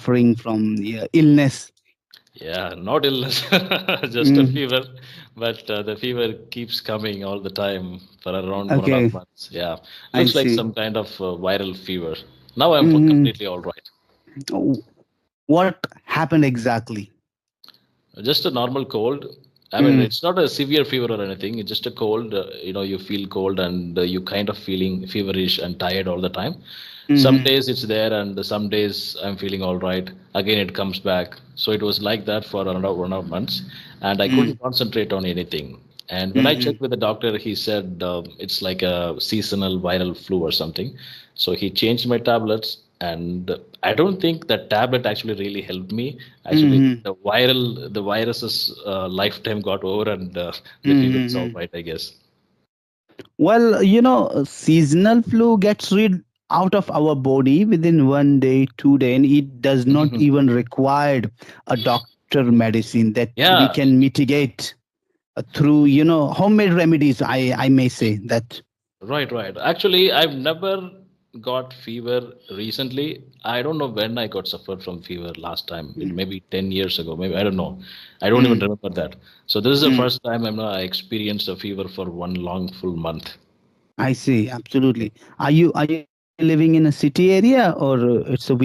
suffering from illness. Yeah, not illness, just a Mm, fever, but the fever keeps coming all the time for around 1.5 okay, months. Yeah, I looks like see. some kind of viral fever. Now I'm Mm, completely all right. what happened exactly? Just a normal cold. I mean, Mm, it's not a severe fever or anything. It's just a cold. You feel cold and you kind of feeling feverish and tired all the time. Some mm, days it's there, and some days I'm feeling all right. Again, it comes back. So it was like that for around 1.5 months, and I mm, couldn't concentrate on anything. And when I mm. checked with the doctor, he said it's like a seasonal viral flu or something. So he changed my tablets, and I don't think that tablet actually really helped me. Actually, Mm-hmm. the virus's lifetime got over, and the fever is all Mm-hmm. right, I guess. Well, seasonal flu gets rid out of our body within 1 day, 2 day, and it does not even require a doctor medicine that we Yeah, can mitigate through, homemade remedies. I may say that. right, right. Actually, I've never got fever recently. I don't know when I got suffered from fever last time. It maybe 10 years ago. Maybe I don't know. I don't even Mm, remember that. So this is the mm. first time I experienced a fever for one long full month. I see, absolutely. Are you living in a city area or it's a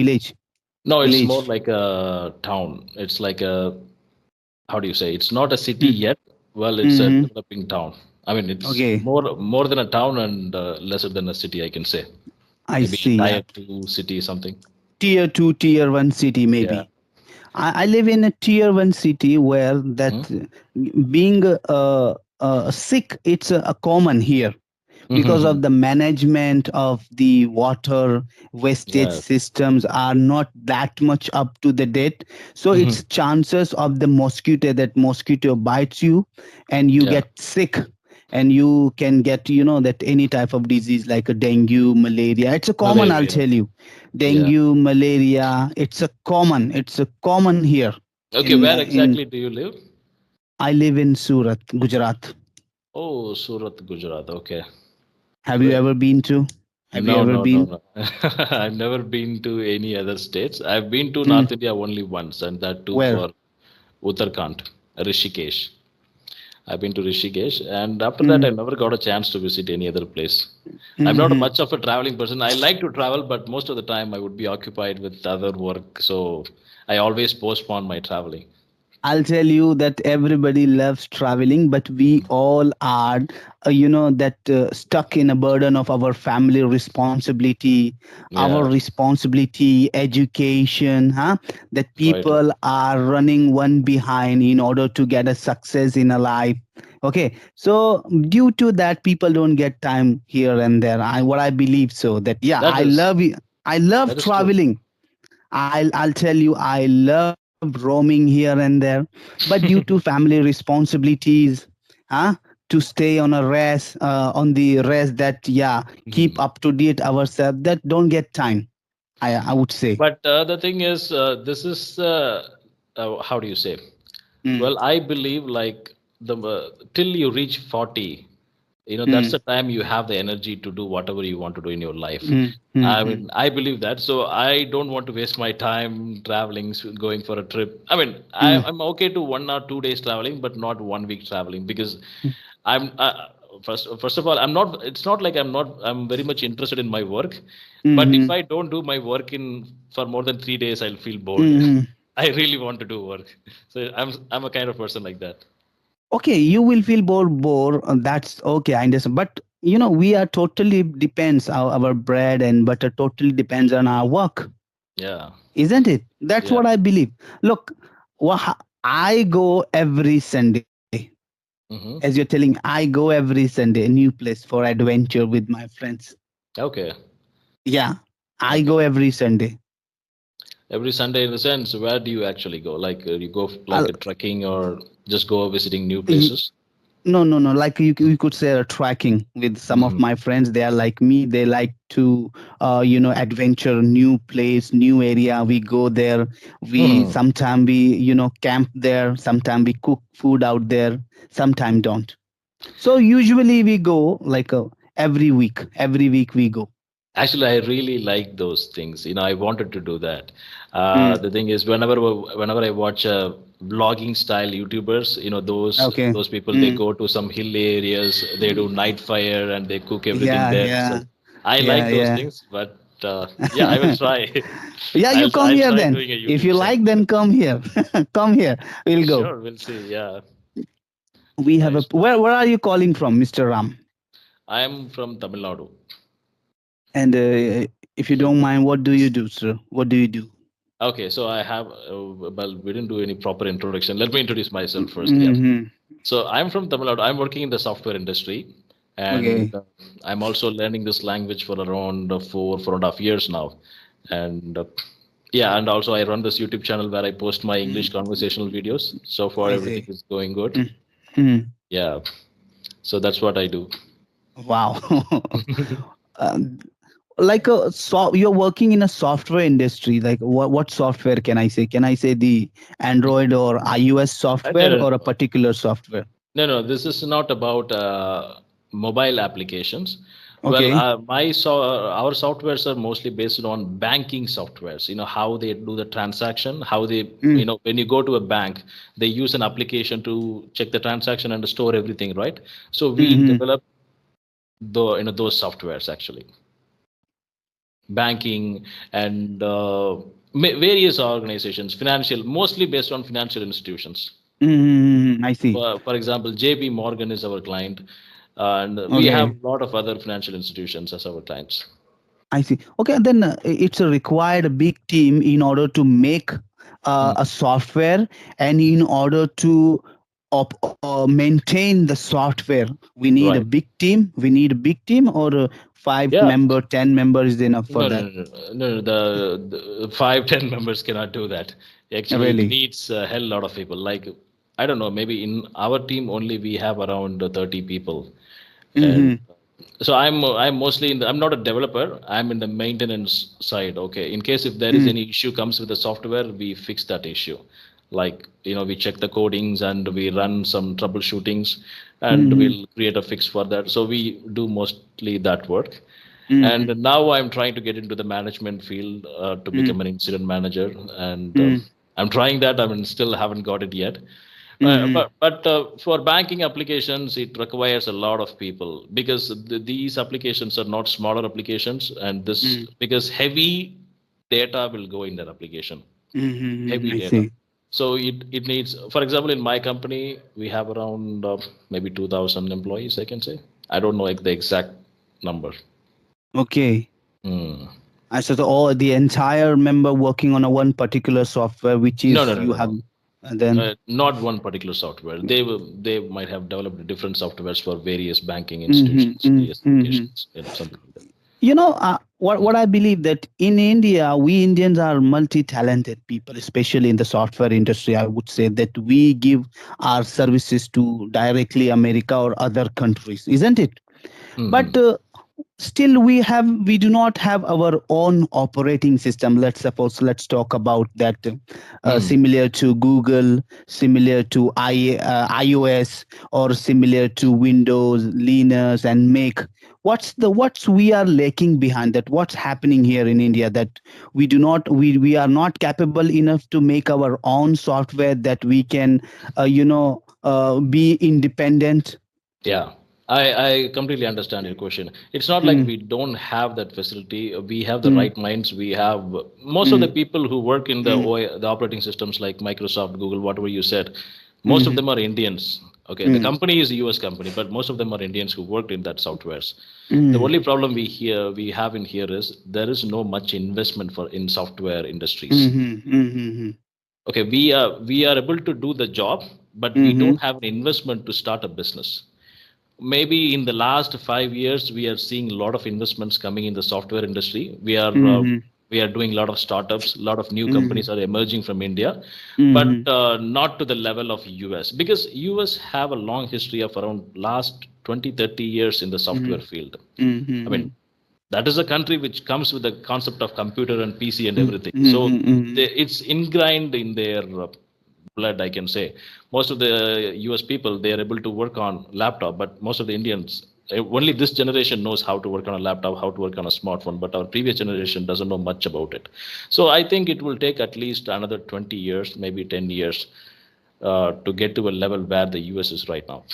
No, it's village? more like a town. It's like a, how do you say? It's not a city Mm, yet. Well, it's a mm-hmm. developing town. I mean, it's Okay, more than a town and lesser than a city, I can say. I Maybe see. tier two city something. Tier two, tier one city Yeah. maybe. I live in a tier one city where Hmm. that being sick, it's a common here because Hmm. of the management of the water wastage Yes. systems are not that much up to the date. So Hmm. it's chances of the mosquito, that mosquito bites you and you Yeah. get sick, and you can get, that any type of disease like a dengue, malaria. It's a common, I'll Malaria. tell you. Yeah. Dengue, malaria, it's a common here Okay, in where in exactly do you live? I live in Surat, Gujarat. Oh, Surat, Gujarat. Okay. Have you Great. ever been to? Have you No, ever no, no, been? no. I've never been to any other states. I've been to Mm, North India only once, and that too where? for Uttarakhand, Rishikesh. I've been to Rishikesh, and after that, I Mm, never got a chance to visit any other place. I'm not mhm. much of a traveling person. I like to travel, but most of the time I would be occupied with other work, so I always postpone my traveling. I'll tell you that everybody loves traveling, but we all are, that stuck in a burden of our family responsibility, our Yeah, responsibility, education, huh? That right. people are running one behind in order to get a success in a life. Okay, so due to that, people don't get time here and there. What I believe so that yeah, That is I love that is true. traveling. I'll tell you, I love roaming here and there, but due to family responsibilities, huh, to stay on a rest, on the rest that yeah, keep Mhm. up to date ourselves, that don't get time. I would say. But the thing is, this is how do you say? Mm, Well, I believe like the till you reach 40, that's mm, the time you have the energy to do whatever you want to do in your life. mm, I mm, mean, I believe that. So I don't want to waste my time traveling, going for a trip. I mean, mm, I'm okay to 1 or 2 days traveling, but not 1 week traveling because mm, I'm first of all, I'm not. It's not like I'm not. I'm very much interested in my work, but if mm, I don't do my work in for more than 3 days, I'll feel bored. mm. I really want to do work, so I'm a kind of person like that. Okay, you will feel bored. That's okay, I understand. But we are totally depends our bread and butter totally depends on our work, Yeah. isn't it? That's Yeah. what I believe. Look, I go every Sunday. As you're Hmm. telling, I go every Sunday, a new place for adventure with my friends. Okay. Yeah, I Okay. go every Sunday. Every Sunday, in the sense, where do you actually go? Like you go like I'll, a trekking or just go visiting new y- places? no, no. Like you could say a trekking with some of Hmm. my friends. They are like me. They like to, adventure, new place, new area. We go there. We Hmm. sometime we, camp there. Sometime we cook food out there. Sometime don't. So usually we go like every week. Every week we go. Actually, I really like those things. I wanted to do that. Mm. The thing is, whenever I watch vlogging style YouTubers, Okay. those people, they Mm. go to some hill areas, they do night fire, and they cook everything Yeah, there. So yeah, I yeah, like those yeah. things, but yeah, I will try. Yeah, you come I'll here try then. doing a If YouTube you channel. like, then come here. Come here. We'll go. Sure, we'll see. Yeah, We have a. nice. Where are you calling from, Mr. Ram? I am from Tamil Nadu. And if you don't mind, what do you do, sir? What do you do? Okay, so I have, well, we didn't do any proper introduction. Let me introduce myself first. Yeah. Mm-hmm. So I'm from Tamil Nadu. I'm working in the software industry, and Okay. I'm also learning this language for around 4.5 years now. And yeah, and also I run this YouTube channel where I post my English Mm, conversational videos. So far, I everything see. is going good. Mm. Mm. Yeah, so that's what I do. Wow. Um, like you're working in a software industry. Like what software can I say? Can I say the Android or iOS No, software no, or a no. particular software? No, this is not about mobile applications. Well, Okay. our softwares are mostly based on banking softwares. How they do the transaction, how they, Mm. when you go to a bank, they use an application to check the transaction and store everything, right? So we Mm-hmm. develop those softwares actually, banking and various organizations, financial, mostly based on financial institutions. Mm-hmm. I see. For example, JP Morgan is our client, and we have Okay. a lot of other financial institutions as our clients. I see. Okay, then it's a required a big team in order to make Mm. a software, and in order to maintain the software, we need a Right. big team. We need a big team, or five Yeah. member, 10 members is enough for No, no, that. no, no, no. The 5, 10 members cannot do that. Actually, it Really. needs a hell lot of people. Like, I don't know, maybe in our team only we have around 30 people, and Mm-hmm. so I'm mostly I'm not a developer. I'm in the maintenance side. Okay, in case if there is Mm. any issue comes with the software, we fix that issue. Like, we check the codings and we run some troubleshootings, and Mm-hmm. we'll create a fix for that. So we do mostly that work. And Mm-hmm. now I'm trying to get into the management field to become an incident manager, and Mm-hmm. I'm trying that. I mean, still haven't got it yet. Mm-hmm. But for banking applications, it requires a lot of people because these applications are not smaller applications, and this because heavy data will go in that application, Mm-hmm. heavy I data. see. So it needs, for example, in my company, we have around maybe 2,000 employees, I can say. I don't know like the exact number. Okay. Hmm. I said, oh, the entire member working on a one particular software, which No, no, is no, you no, have, no. and then. Not one particular software. They might have developed different softwares for various banking institutions, Mm-hmm. various Mm-hmm. applications, something like that. What I believe that in India, we Indians are multi-talented people, especially in the software industry. I would say that we give our services to directly America or other countries, isn't it? But Hmm. still we do not have our own operating system. Let's talk about that. Hmm. Similar to Google, similar to iOS, or similar to Windows, Linux, and Mac. What's we are lacking behind that? What's happening here in India that we are not capable enough to make our own software that we can be independent. Yeah, I completely understand your question. It's not like Mm, we don't have that facility. We have the mm, right minds. We have most of the mm, people who work in mm, the operating systems like Microsoft, Google, whatever you said. Most of mhm, them are Indians. Okay, the mm, company is a US company, but most of them are Indians who worked in that softwares. The mm, only problem we have in here is there is no much investment for in software industries. mhm, mhm, Okay, we are able to do the job, but we mhm, don't have an investment to start a business. Maybe in the last 5 years we are seeing a lot of investments coming in the software industry. mhm, We are doing a lot of startups, a lot of new mhm, companies are emerging from India, but mhm, not to the level of US, because US have a long history of around last 20, 30 years in the mhm, software field. I mean, mhm, that is a country which comes with the concept of computer and PC and mhm, everything. So mhm, mhm, it's ingrained in their blood, I can say. Most of the US people, they are able to work on laptop, but most of the Indians, only this generation knows how to work on a laptop, how to work on a smartphone, but our previous generation doesn't know much about it. So I think it will take at least another 20 years, maybe 10 years, to get to a level where the US is right now.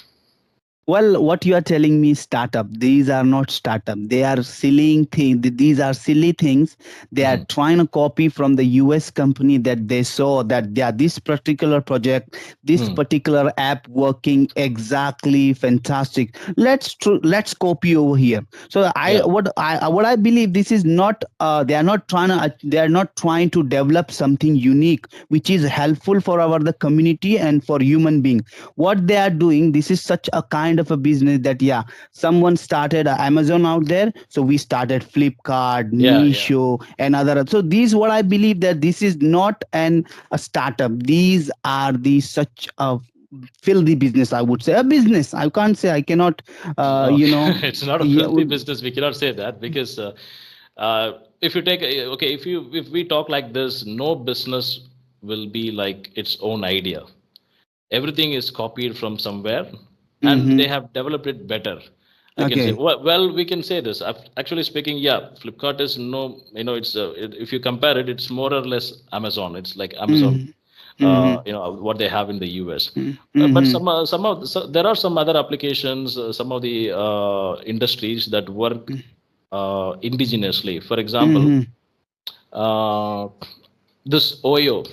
Well, what you are telling me, startup. These are not startup. They are silly things. These are silly things. They are Mhm. trying to copy from the US company that they saw that yeah, this particular project, this Hmm. particular app working exactly fantastic. Let's copy over here. So Yeah. what I believe, this is not they are not trying to develop something unique which is helpful for our the community and for human being. What they are doing, this is such a kind of a business that yeah, someone started Amazon out there, so we started Flipkart, Yeah. Yeah. Meesho, and other. So these what I believe that this is not a startup. These are the such a filthy business, I would say. A business, I can't say, I cannot No, you know. it's not a Yeah, filthy business. We cannot say that because if you take okay, if we talk like this, no business will be like its own idea. Everything is copied from somewhere, and they mm-hmm. have developed it better. I can say Okay. well, we can say this. Actually speaking, yeah, Flipkart is no, it's if you compare it, it's more or less Amazon. It's like Amazon, Mm-hmm. Mm-hmm. what they have in the US. But Mm-hmm. there are some other applications, some of the industries that work indigenously. For example, Mm-hmm. uh, this Oyo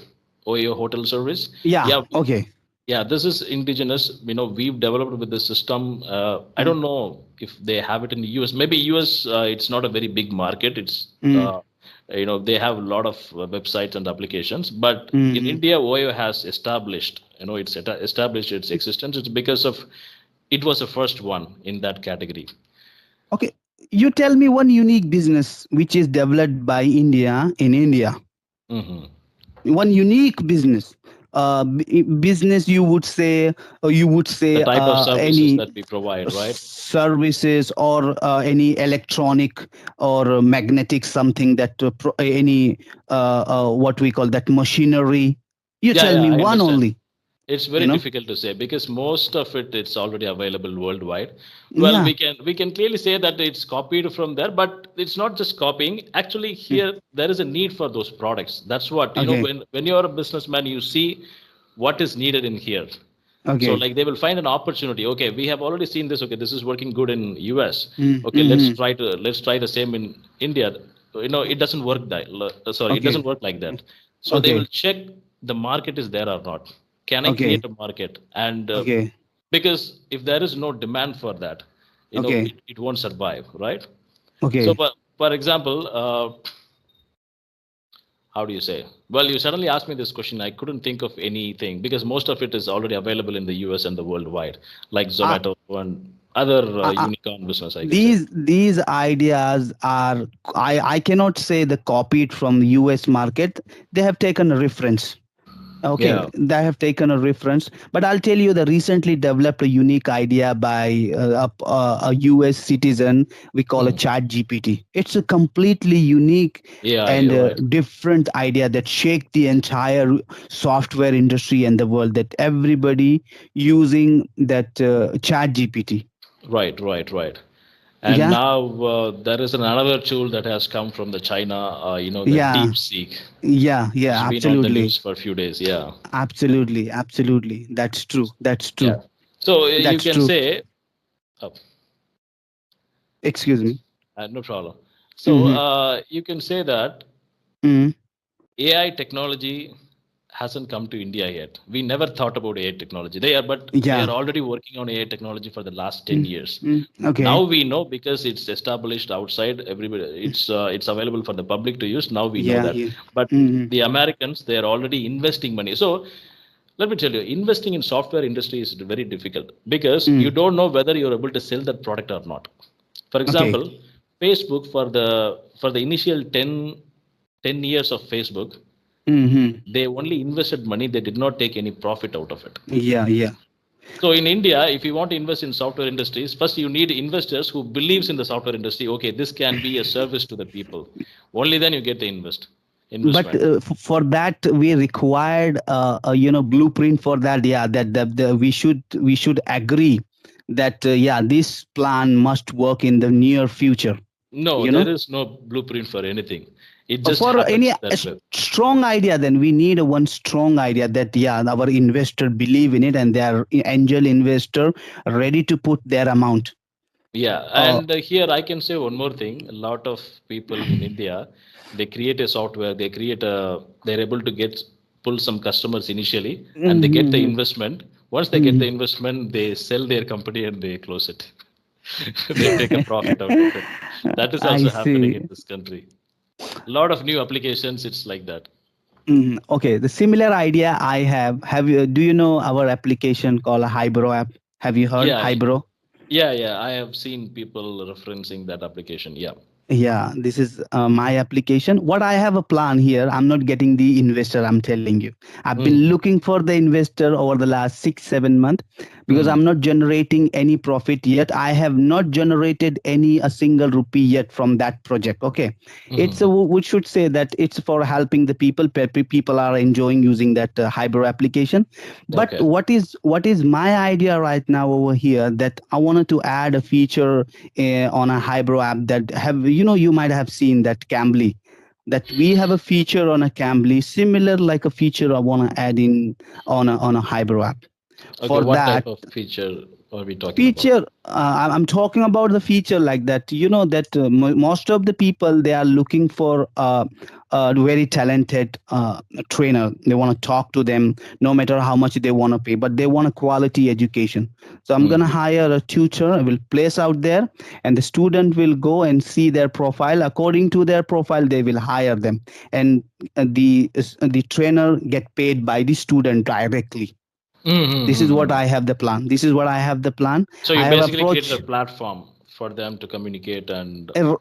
hotel service. Yeah, Yeah, okay. yeah, this is indigenous. We've developed with the system. I don't know if they have it in the US. Maybe US, it's not a very big market. Mm-hmm. They have a lot of websites and applications. But in Mm-hmm. India, Oyo has established, established its existence. It's because of it was the first one in that category. Okay, you tell me one unique business which is developed by India in India. Hmm. One unique business, business you would The say type of services any that we provide, right? services or any electronic or magnetic something that any what we call that machinery. You Yeah, tell yeah, me I one understand. only. It's You very know. difficult to say because most of it it's already available worldwide. Well, Yeah. we can clearly say that it's copied from there, but it's not just copying. Actually, Mm. here there is a need for those products. That's what Okay. when you're a businessman, you see what is needed in here. So Okay. like they will find an opportunity. Okay, we have already seen this. Okay, this is working good in US. Okay, Mm-hmm. let's try the same in India. It doesn't work that. Sorry, it Okay. doesn't work like that. So they will Okay. check the market is there or not. Can I create Okay. a market? And Okay. because if there is no demand for that, Okay. it won't survive, right? So, Okay. for example, how do you say? Well, you suddenly asked me this question. I couldn't think of anything because most of it is already available in the US and the worldwide, like I, Zomato and other I, unicorn business, I can say. these ideas are, I cannot say the copied from US market. They have taken a reference. Okay, Yeah. they have taken a reference, but I'll tell you the recently developed a unique idea by a US citizen. We call a Hmm. chat GPT. It's a completely unique Yeah, and you're right. different idea that shake the entire software industry and the world, that everybody using that chat GPT. Right, right, right. And Yeah. now there is another tool that has come from the China, the Yeah, DeepSeek. yeah, It's been on the absolutely, news for a few days. Yeah. absolutely. That's true. That's Yeah. true. So you That's can true. say, oh, Excuse me. no problem. So Mm-hmm. you can say that Mm-hmm. AI technology hasn't come to India yet. We never thought about AI technology. But they are Yeah. already working on AI technology for the last 10 Mm, years. Now okay. we know because it's established outside everybody. It's available for the public to use. Now we know Yeah. that. Yeah. But Mm-hmm. the Americans, they are already investing money. So let me tell you, investing in software industry is very difficult because you Mm. don't know whether you're able to sell that product or not. For Okay. example, Facebook for the initial 10 years of Facebook, Mm-hmm. they only invested money. They did not take any profit out of it. Yeah. Yeah. So in India, if you want to invest in software industries, first you need investors who believes in the software industry. Okay, this can be a service to the people. Only then you get the But investment. for that we required blueprint for that. Yeah. That we should agree that yeah, this plan must work in the near future. No, You there know, is no blueprint for anything. It just for any happens that way. strong idea, then we need a one strong idea that yeah, our investor believe in it and they are angel investor ready to put their amount. Yeah, Oh. and here I can say one more thing. A lot of people in India, they create a software, they're able to get pull some customers initially, and they get the Mhm, investment. Once they get the mhm. investment, they sell their company and they close it. They take a profit out of it. That is I also happening see. in this country. A lot of new applications, it's like that. Mhm. Okay, the similar idea I have you, do you know our application called a Hybro app? Have you heard Yeah, Hybro? yeah. I have seen people referencing that application. Yeah. Yeah, this is my application. What I have a plan here. I'm not getting the investor. I'm telling you. I've been Mm-hmm. looking for the investor over the last 6 7 months because Mm-hmm. I'm not generating any profit yet. I have not generated any a single rupee yet from that project. Okay, it's a, Mm-hmm. we should say that it's for helping the people. People are enjoying using that Hybro application. But Okay. what is my idea right now over here that I wanted to add a feature on a Hybro app that have you might have seen that Cambly, that we have a feature on a Cambly similar like a feature I want to add in on a Hybro app. Okay. For What type that of feature are we talking about? feature, I'm talking about the feature like that, that most of the people they are looking for a very talented trainer. They want to talk to them no matter how much they want to pay, but they want a quality education. So I'm going to Mm-hmm. hire a tutor. I will place out there, and the student will go and see their profile. According to their profile they will hire them, and the trainer get paid by the student directly. This is what Mm-hmm. I have the plan. This is what I have the plan. So you I have basically created a approach. platform for them to communicate and uh,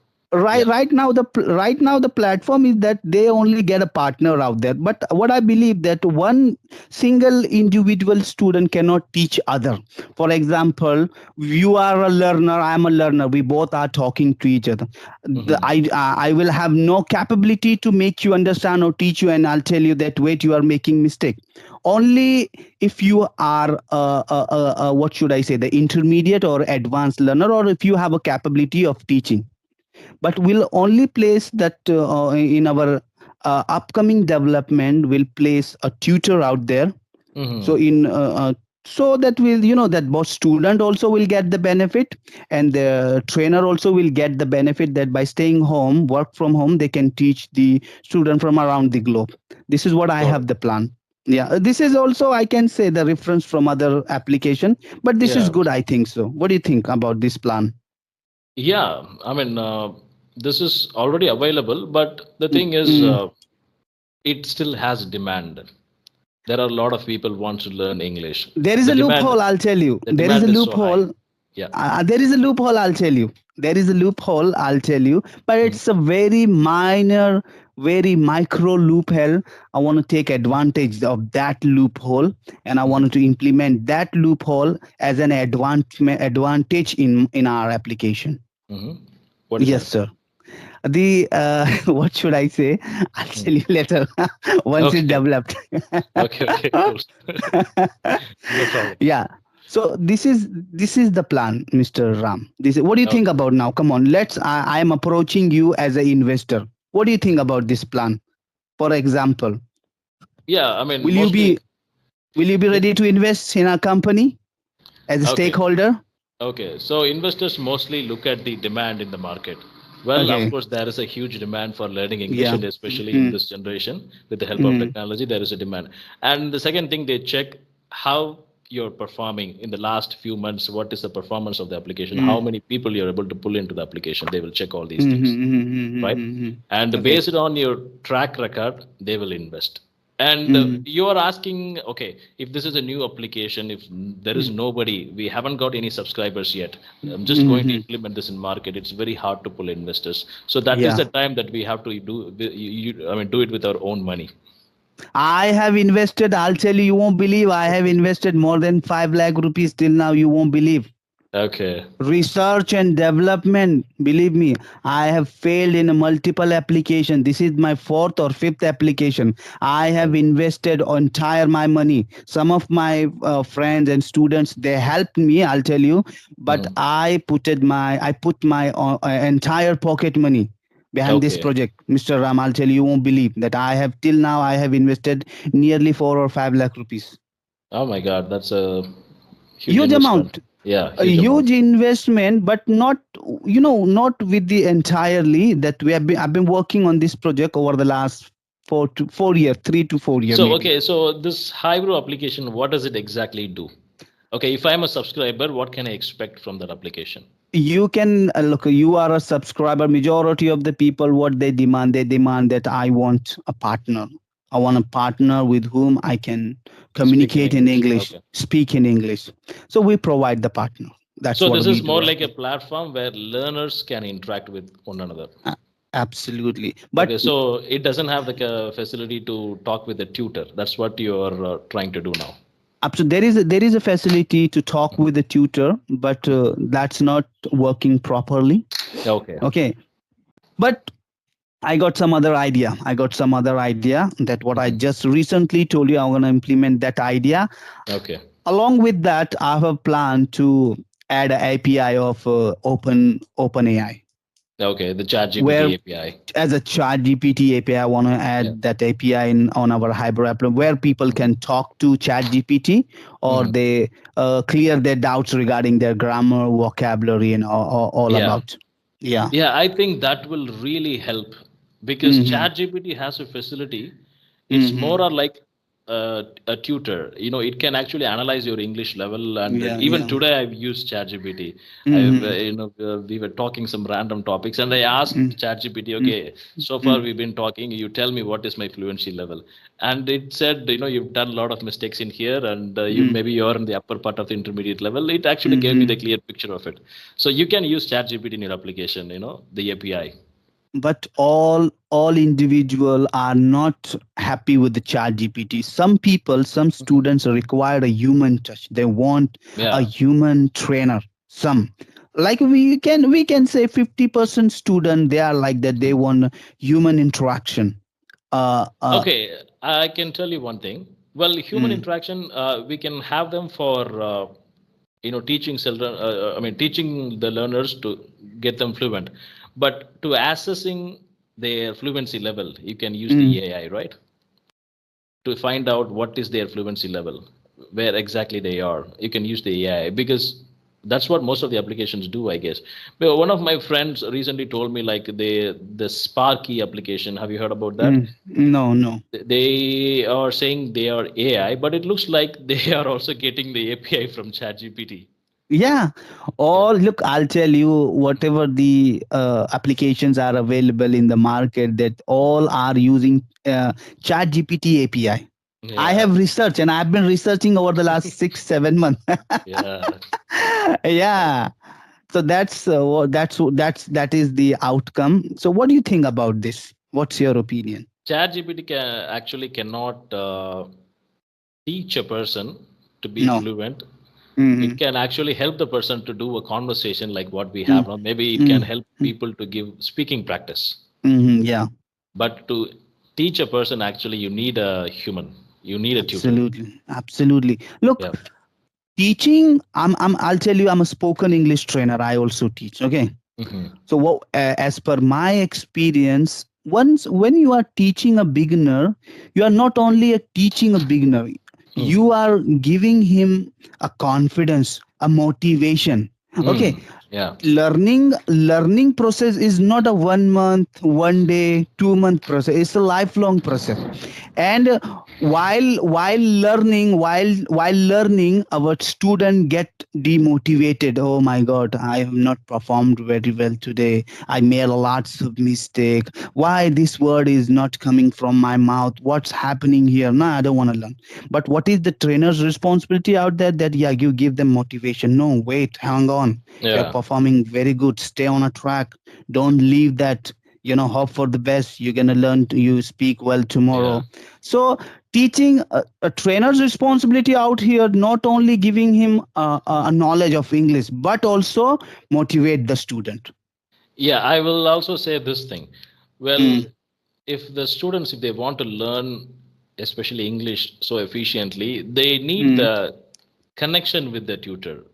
yeah. right now the platform is that they only get a partner out there, but what I believe that one single individual student cannot teach other. For example, you are a learner, I am a learner, we both are talking to each other. Mm-hmm. I will have no capability to make you understand or teach you, and I'll tell you that wait, you are making mistake. Only if you are what should I say, the intermediate or advanced learner, or if you have a capability of teaching. But we'll only place that in our upcoming development, we'll place a tutor out there. So Mm-hmm. in so that will that both student also will get the benefit, and the trainer also will get the benefit, that by staying home, work from home, they can teach the student from around the globe. This is what I Got have it. the plan. Yeah, this is also I can say the reference from other application, but this is Yeah. good, I think so. What do you think about this plan? Yeah. I mean, this is already available, but the thing is, Mm. it still has demand. There are a lot of people want to learn English. There is The a demand, loophole, I'll tell you. the There is a demand is so high. loophole. Yeah. There is a loophole, I'll tell you. There is a loophole, I'll tell you. But Mhm. it's a very minor, very micro loophole. I want to take advantage of that loophole, and I Mhm. wanted to implement that loophole as an advantage in our application. Mhm. What is Yes, that? sir. The what should I say? I'll Mm. tell you later once it's Okay. developed. Okay. Cool. No problem. Yeah, so this is the plan, Mr. Ram. This what do you think Okay. about now? Come on, I am approaching you as an investor. What do you think about this plan? For example, Yeah. I mean, will you mostly be will you be the ready to invest in our company as a okay. stakeholder? Okay, so investors mostly look at the demand in the market. Well, of Okay. course, there is a huge demand for learning English, Yeah. and especially in Mm, this generation, with the help of mm, technology, there is a demand. And the second thing, they check how you're performing in the last few months. What is the performance of the application? How mm, many people you're able to pull into the application? They will check all these mm, things, mm, mm, mm, right? mm, mm. And Okay. based on your track record, they will invest. And Mm, you are asking, okay, if this is a new application, if there is mm, nobody, we haven't got any subscribers yet, I'm just mm, going to mm. implement this in market. It's very hard to pull investors. So that is Yeah. the time that we have to I mean, do it with our own money. I have invested, I'll tell you, you won't believe. I have invested more than 5 lakh rupees till now. You won't believe. Okay. Research and development, believe me, I have failed in multiple application. This is my fourth or fifth application. I have invested entire my money. Some of my friends and students, they helped me, I'll tell you, but Mhm. I put my entire pocket money behind this Okay. project. Mr. Ram, I'll tell you, you won't believe that I have till now I have invested nearly 4 or 5 lakh rupees. Oh my God, that's a huge Huge investment. amount, Yeah, a huge huge amount. investment, but not, not with the entirely that I've been working on this project over the last 4 years, 3 to 4 years So, maybe. okay, so this Hybro application, what does it exactly do? Okay, if I'm a subscriber, what can I expect from that application? You can look, you are a subscriber. Majority of the people, what they demand that I want a partner. I want a partner with whom I can Speak in communicate in English. English, Okay. speak in English. So we provide the partner. That's So what this we is do more right like a now. platform where learners can interact with one another. Absolutely, Okay, but so it doesn't have the facility to talk with a tutor. That's what you're trying to do now. up to there is a facility to talk with the tutor, but that's not working properly. Okay. Okay, but I got some other idea that what I Mhm. just recently told you, I'm going to implement that idea. Okay. Along with that, I have a plan to add an API of open AI, Okay. The Chat GPT where API. as a chat gpt API, I want to Yeah. add that API in on our hybrid app where people can talk to chat gpt, or Mhm. they clear their doubts regarding their grammar, vocabulary, and all Yeah. about. Yeah. Yeah, I think that will really help because Mm-hmm. ChatGPT has a facility. It's more Mm-hmm. or like a tutor. It can actually analyze your English level. And Yeah, even yeah. today, I've used ChatGPT. Mm-hmm. We were talking some random topics, and I asked ChatGPT, okay, so far Mm-hmm. we've been talking. You tell me what is my fluency level, and it said, you've done a lot of mistakes in here, and you're in the upper part of the intermediate level. It actually gave me the Mm-hmm. clear picture of it. So you can use ChatGPT in your application, the API. But all individual are not happy with the chat gpt. Some people, some Mhm. students require a human touch. They want a Yeah. human trainer. Some, like we can say 50% student, they are like that. They Mhm. want human interaction. uh uh Okay, I can tell you one thing. Well, human mm, interaction, we can have them for teaching children. I mean, teaching the learners to get them fluent, but to assessing their fluency level, you can use the mm. AI, right? To find out what is their fluency level, where exactly they are. You can use the AI because that's what most of the applications do, I guess. But one of my friends recently told me like the Sparky application. Have you heard about that? No, no. They are saying they are AI, but it looks like they are also getting the API from ChatGPT. Yeah, Yeah. or look, I'll tell you, whatever the applications are available in the market, that all are using chat gpt api. I Yeah. have researched, and I've been researching over the last 6 7 months. Yeah. Yeah, so that is the outcome. So what do you think about this? What's your opinion? ChatGPT actually cannot teach a person to be No. fluent. It Mm-hmm. can actually help the person to do a conversation like what we have now. Maybe it can Mm-hmm. help people to give speaking practice. Mm-hmm. Yeah. But to teach a person, actually, you need a human. You need a tutor. Absolutely, absolutely. Look, Yeah. teaching, I'll tell you, I'm a spoken English trainer. I also teach. Okay. Hmm. So what, as per my experience, once when you are teaching a beginner, you are not only teaching a beginner, you are giving him a confidence, a motivation. Okay. Mm. Yeah. Learning process is not a 1 month, 1 day, 2 month process. It's a lifelong process. And while learning, our student get demotivated. Oh my god, I have not performed very well today. I made lots of mistake. Why this word is not coming from my mouth? What's happening here? No, I don't want to learn. But what is the trainer's responsibility out there? That, yeah, you give them motivation. No, wait, hang on. You're Yeah. performing very good. Stay on a track. Don't leave that. hope for the best. You're gonna learn to you speak well Yeah. tomorrow. So teaching a trainer's responsibility out here, not only giving him a knowledge of English, but also motivate the student. Yeah, I will also say this thing. Well, Mm, if the students, if they want to learn, especially English, so efficiently, they need mm, the connection with the tutor.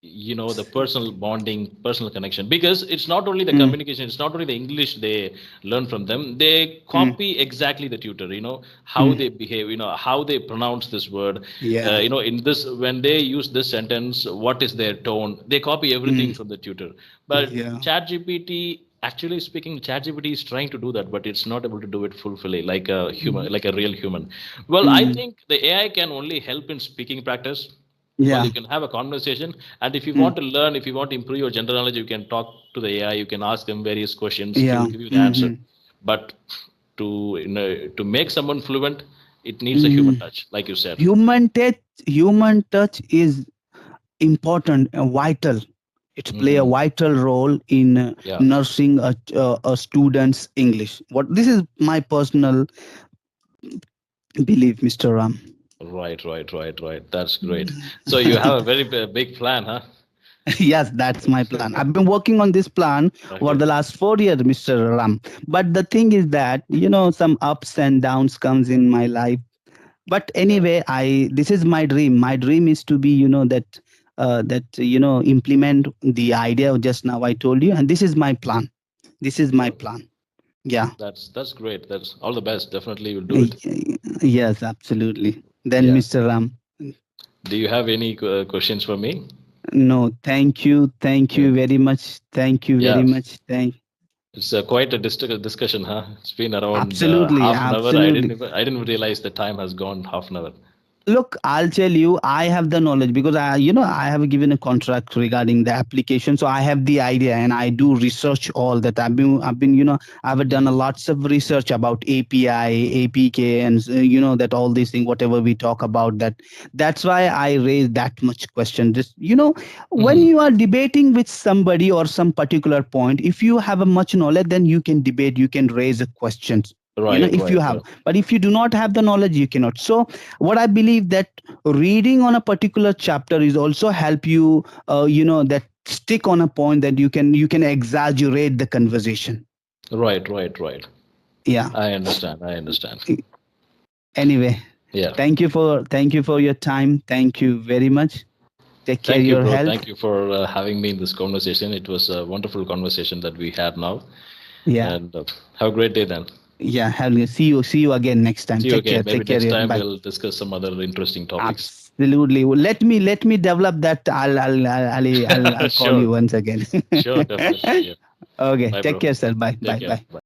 The personal bonding, personal connection, because it's not only the mm, communication, it's not only the English they learn from them, they mm, copy exactly the tutor, how mm. they behave, how they pronounce this word, Yeah. in this, when they use this sentence, what is their tone, they copy everything Mm, from the tutor. But yeah. ChatGPT, actually speaking, ChatGPT is trying to do that, but it's not able to do it fully like a human, Mm, like a real human. Well, I mm, think the AI can only help in speaking practice. Well, yeah. you can have a conversation, and if you Mm, want to learn, if you want to improve your general knowledge, you can talk to the AI, you can ask them various questions, he will yeah. give you the answer. Mm-hmm. But to to make someone fluent, it needs a human Mm-hmm. touch, like you said. Human touch is important and vital. It play a Hmm. vital role in Yeah. nursing a student's English. What this is my personal belief, Mr. Ram. Right. That's great. So you have a very big plan, huh? Yes, that's my plan. I've been working on this plan over Okay. the last 4 years, Mr. Ram. But the thing is that, some ups and downs comes in my life. But Yeah. anyway, this is my dream. My dream is to be, implement the idea just now I told you, and this is my plan. This is my Well, plan. Yeah. that's great. That's all the best. Definitely you'll do it. Yes, absolutely. Then, Yeah. Mr. Ram, Do you have any questions for me? no, thank Yeah. you very much, thank you very Yeah. much, thank. It's quite a discussion, huh? It's been around Absolutely, half an hour. I didn't absolutely. even, I didn't realize the time has gone half an hour. Look, I'll tell you, I have the knowledge because I have given a contract regarding the application, so I have the idea and I do research all that. I've been, I've done a Hmm. lots of research about API, APK, and that all these things, whatever we talk about that. That's why I raise that much question. Just when Hmm. you are debating with somebody or some particular point, if you have a much knowledge, then you can debate, you can raise a questions. Right, If you right, have, right, but if you do not have the knowledge, you cannot. So what I believe that reading on a particular chapter is also help you that stick on a point that you can exaggerate the conversation. right. Yeah. I understand. I understand. Anyway, Yeah. thank you for your time. Thank you very much. Take care Thank you, your bro. health. Thank you for having me in this conversation. It was a wonderful conversation that we had now. Yeah. And have a great day then. Yeah, see you again next time. See you Take again. care, Maybe take care. next Yeah, time bye. we'll discuss some other interesting topics. Absolutely. Well, let me develop that. I'll call Sure. you once again. Sure. Definitely. Yeah. Okay, Bye, take bro. care, sir. Bye, Take bye, care. bye. Bye.